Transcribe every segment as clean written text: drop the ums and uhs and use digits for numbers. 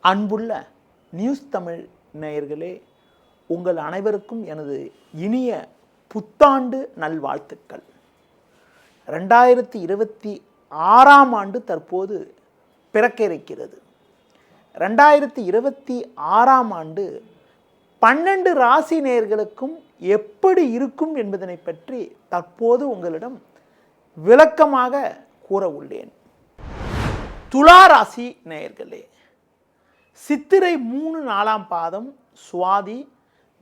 அன்புள்ள நியூஸ் தமிழ் நேயர்களே, உங்கள் அனைவருக்கும் எனது இனிய புத்தாண்டு நல்வாழ்த்துக்கள். 2026ஆம் ஆண்டு தற்போது பிறக்க இருக்கிறது. 2026ஆம் ஆண்டு 12 ராசி நேயர்களுக்கும் எப்படி இருக்கும் என்பதனை பற்றி தற்போது உங்களிடம் விளக்கமாக கூற உள்ளேன். துலா ராசி நேயர்களே, சித்திரை 3, 4ஆம் பாதம், சுவாதி,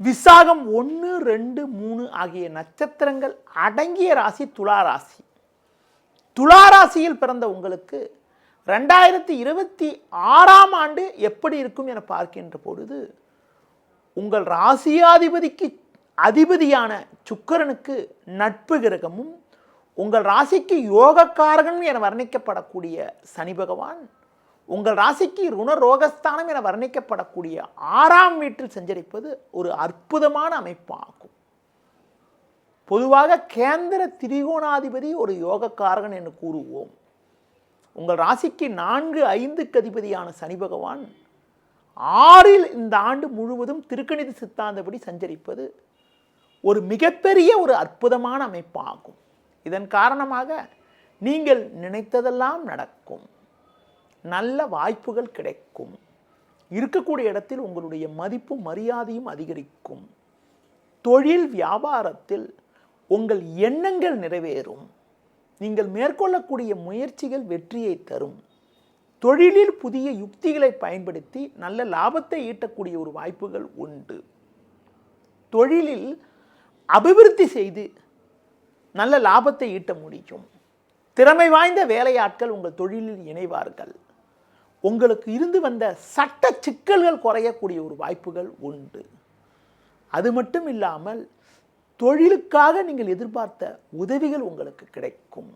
விசாகம் 1, 2, 3 ஆகிய நட்சத்திரங்கள் அடங்கிய ராசி துலா ராசி. துலா ராசியில் பிறந்த உங்களுக்கு 2026ஆம் ஆண்டு எப்படி இருக்கும் என பார்க்கின்ற பொழுது, உங்கள் ராசியாதிபதிக்கு அதிபதியான சுக்கிரனுக்கு நட்பு கிரகமும், உங்கள் ராசிக்கு யோகக்காரகன் என வர்ணிக்கப்படக்கூடிய சனி பகவான், உங்கள் ராசிக்கு ருணரோகஸ்தானம் என வர்ணிக்கப்படக்கூடிய 6ஆம் வீட்டில் சஞ்சரிப்பது ஒரு அற்புதமான அமைப்பாகும். பொதுவாக கேந்திர திரிகோணாதிபதி ஒரு யோகக்காரகன் என்று கூறுவோம். உங்கள் ராசிக்கு 4, 5க்கு அதிபதியான சனி பகவான் 6இல் இந்த ஆண்டு முழுவதும் திருக்கணித சித்தாந்தப்படி சஞ்சரிப்பது ஒரு மிகப்பெரிய ஒரு அற்புதமான அமைப்பாகும். இதன் காரணமாக நீங்கள் நினைத்ததெல்லாம் நடக்கும், நல்ல வாய்ப்புகள் கிடைக்கும், இருக்கக்கூடிய இடத்தில் உங்களுடைய மதிப்பும் மரியாதையும் அதிகரிக்கும், தொழில் வியாபாரத்தில் உங்கள் எண்ணங்கள் நிறைவேறும், நீங்கள் மேற்கொள்ளக்கூடிய முயற்சிகள் வெற்றியை தரும், தொழிலில் புதிய யுக்திகளை பயன்படுத்தி நல்ல லாபத்தை ஈட்டக்கூடிய ஒரு வாய்ப்புகள் உண்டு, தொழிலில் அபிவிருத்தி செய்து நல்ல லாபத்தை ஈட்ட முடியும், திறமை வாய்ந்த வேலையாட்கள் உங்கள் தொழிலில் இணைவார்கள், உங்களுக்கு இருந்து வந்த சட்ட சிக்கல்கள் குறையக்கூடிய ஒரு வாய்ப்புகள் உண்டு. அது மட்டும் இல்லாமல் தொழிலுக்காக நீங்கள் எதிர்பார்த்த உதவிகள் உங்களுக்கு கிடைக்கும்,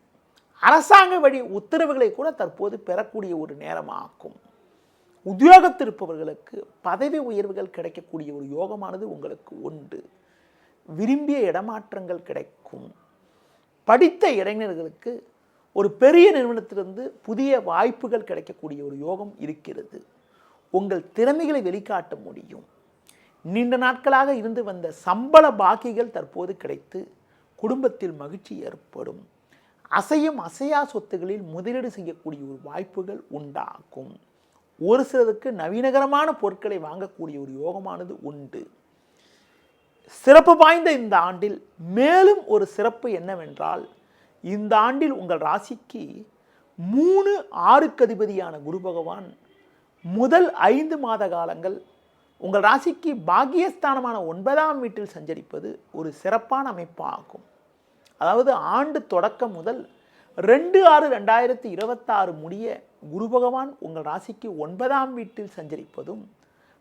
அரசாங்க வழி உத்தரவுகளை கூட தற்போது பெறக்கூடிய ஒரு நேரமாகும். உத்தியோகத்தில் இருப்பவர்களுக்கு பதவி உயர்வுகள் கிடைக்கக்கூடிய ஒரு யோகமானது உங்களுக்கு உண்டு. விரும்பிய இடமாற்றங்கள் கிடைக்கும். படித்த இளைஞர்களுக்கு ஒரு பெரிய நிறுவனத்திலிருந்து புதிய வாய்ப்புகள் கிடைக்கக்கூடிய ஒரு யோகம் இருக்கிறது. உங்கள் திறமைகளை வெளிக்காட்ட முடியும். நீண்ட நாட்களாக இருந்து வந்த சம்பள பாக்கிகள் தற்போது கிடைத்து குடும்பத்தில் மகிழ்ச்சி ஏற்படும். அசையும் அசையா சொத்துகளில் முதலீடு செய்யக்கூடிய ஒரு வாய்ப்புகள் உண்டாகும். ஒரு சிலருக்கு நவீனகரமான பொருட்களை வாங்கக்கூடிய ஒரு யோகமானது உண்டு. சிறப்பு வாய்ந்த இந்த ஆண்டில் மேலும் ஒரு சிறப்பு என்னவென்றால், இந்த ஆண்டில் உங்கள் ராசிக்கு 3, 6க்கு அதிபதியான குரு பகவான் முதல் 5 மாத காலங்கள் உங்கள் ராசிக்கு பாக்கியஸ்தானமான 9ஆம் வீட்டில் சஞ்சரிப்பது ஒரு சிறப்பான அமைப்பாகும். அதாவது ஆண்டு தொடக்கம் முதல் 2/6/2026 முடிய குரு பகவான் உங்கள் ராசிக்கு 9ஆம் வீட்டில் சஞ்சரிப்பதும்,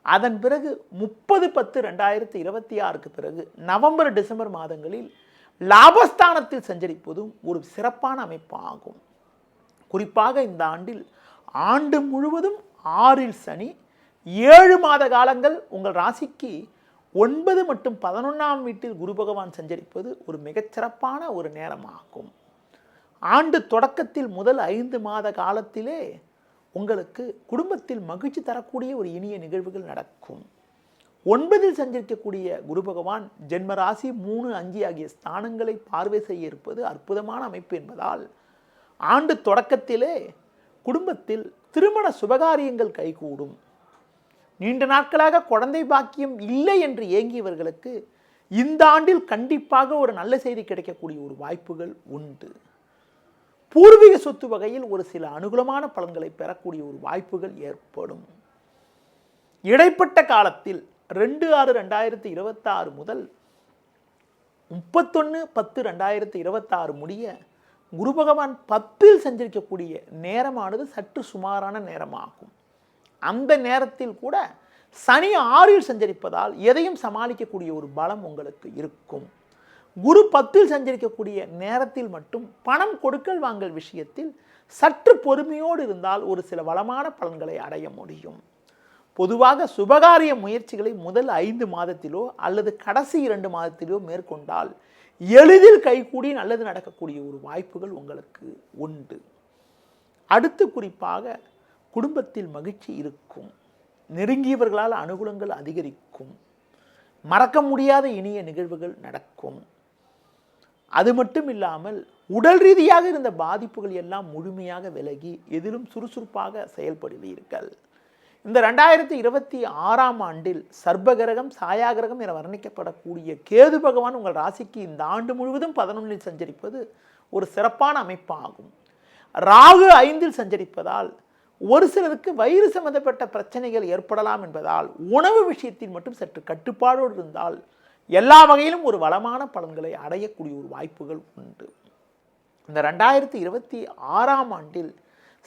அதன் பிறகு 30/10/2026க்கு பிறகு நவம்பர், டிசம்பர் மாதங்களில் லாபஸ்தானத்தில் சஞ்சரிப்பதும் ஒரு சிறப்பான அமைப்பாகும். குறிப்பாக இந்த ஆண்டில் ஆண்டு முழுவதும் 6இல் சனி, 7 மாத காலங்கள் உங்கள் ராசிக்கு 9 மற்றும் 11ஆம் வீட்டில் குரு பகவான் சஞ்சரிப்பது ஒரு மிகச்சிறப்பான ஒரு நேரமாகும். ஆண்டு தொடக்கத்தில் முதல் 5 மாத காலத்திலே உங்களுக்கு குடும்பத்தில் மகிழ்ச்சி தரக்கூடிய ஒரு இனிய நிகழ்வுகள் நடக்கும். 9இல் சஞ்சரிக்கக்கூடிய குரு பகவான் ஜென்மராசி 3, 5 ஆகிய ஸ்தானங்களை பார்வை செய்ய இருப்பது அற்புதமான அமைப்பு என்பதால் ஆண்டு தொடக்கத்திலே குடும்பத்தில் திருமண சுபகாரியங்கள் கைகூடும். நீண்ட நாட்களாக குழந்தை பாக்கியம் இல்லை என்று ஏங்கியவர்களுக்கு இந்த ஆண்டில் கண்டிப்பாக ஒரு நல்ல செய்தி கிடைக்கக்கூடிய ஒரு வாய்ப்புகள் உண்டு. பூர்வீக சொத்து வகையில் ஒரு சில அனுகூலமான பலன்களை பெறக்கூடிய ஒரு வாய்ப்புகள் ஏற்படும். இடைப்பட்ட காலத்தில் 2/6/2026 முதல் 31/10/2026 முடிய குரு பகவான் 10இல் சஞ்சரிக்கக்கூடிய நேரமானது சற்று சுமாரான நேரமாகும். அந்த நேரத்தில் கூட சனி 6இல் சஞ்சரிப்பதால் எதையும் சமாளிக்கக்கூடிய ஒரு பலம் உங்களுக்கு இருக்கும். குரு 10இல் சஞ்சரிக்கக்கூடிய நேரத்தில் மட்டும் பணம் கொடுக்கல் வாங்கல் விஷயத்தில் சற்று பொறுமையோடு இருந்தால் ஒரு சில வளமான பலன்களை அடைய முடியும். பொதுவாக சுபகாரிய முயற்சிகளை முதல் 5 மாதத்திலோ அல்லது கடைசி 2 மாதத்திலோ மேற்கொண்டால் எளிதில் கைகூடி நல்லது நடக்கக்கூடிய ஒரு வாய்ப்புகள் உங்களுக்கு உண்டு. அடுத்து குறிப்பாக குடும்பத்தில் மகிழ்ச்சி இருக்கும். நெருங்கியவர்களால் அனுகூலங்கள் அதிகரிக்கும். மறக்க முடியாத இனிய நிகழ்வுகள் நடக்கும். அது மட்டும் இல்லாமல் உடல் ரீதியாக இருந்த பாதிப்புகள் எல்லாம் முழுமையாக விலகி எதிலும் சுறுசுறுப்பாக செயல்படுவீர்கள். இந்த 2026ஆம் ஆண்டில் சர்ப்பகிரகம், சாயாகிரகம் என வர்ணிக்கப்படக்கூடிய கேது பகவான் உங்கள் ராசிக்கு இந்த ஆண்டு முழுவதும் 11இல் சஞ்சரிப்பது ஒரு சிறப்பான அமைப்பாகும். ராகு 5இல் சஞ்சரிப்பதால் ஒரு சிலருக்கு வயிறு சம்பந்தப்பட்ட பிரச்சனைகள் ஏற்படலாம் என்பதால் உணவு விஷயத்தில் மட்டும் சற்று கட்டுப்பாடோடு இருந்தால் எல்லா வகையிலும் ஒரு வளமான பலன்களை அடையக்கூடிய ஒரு வாய்ப்புகள் உண்டு. இந்த 2026ஆம் ஆண்டில்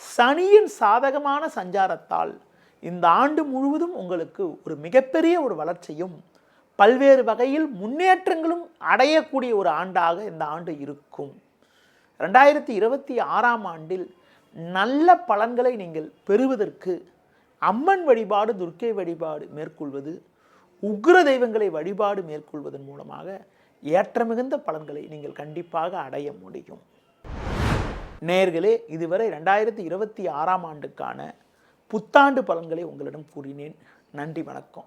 சனியின் சாதகமான சஞ்சாரத்தால் இந்த ஆண்டு முழுவதும் உங்களுக்கு ஒரு மிகப்பெரிய ஒரு வளர்ச்சியும் பல்வேறு வகையில் முன்னேற்றங்களும் அடையக்கூடிய ஒரு ஆண்டாக இந்த ஆண்டு இருக்கும். 2026ஆம் ஆண்டில் நல்ல பலன்களை நீங்கள் பெறுவதற்கு அம்மன் வழிபாடு, துர்க்கை வழிபாடு மேற்கொள்வது, உக்ர தெய்வங்களை வழிபாடு மேற்கொள்வதன் மூலமாக ஏற்றமிகுந்த பலன்களை நீங்கள் கண்டிப்பாக அடைய முடியும். நேயர்களே, இதுவரை 2026ஆம் ஆண்டுக்கான புத்தாண்டு பலன்களை உங்களிடம் கூறினேன். நன்றி, வணக்கம்.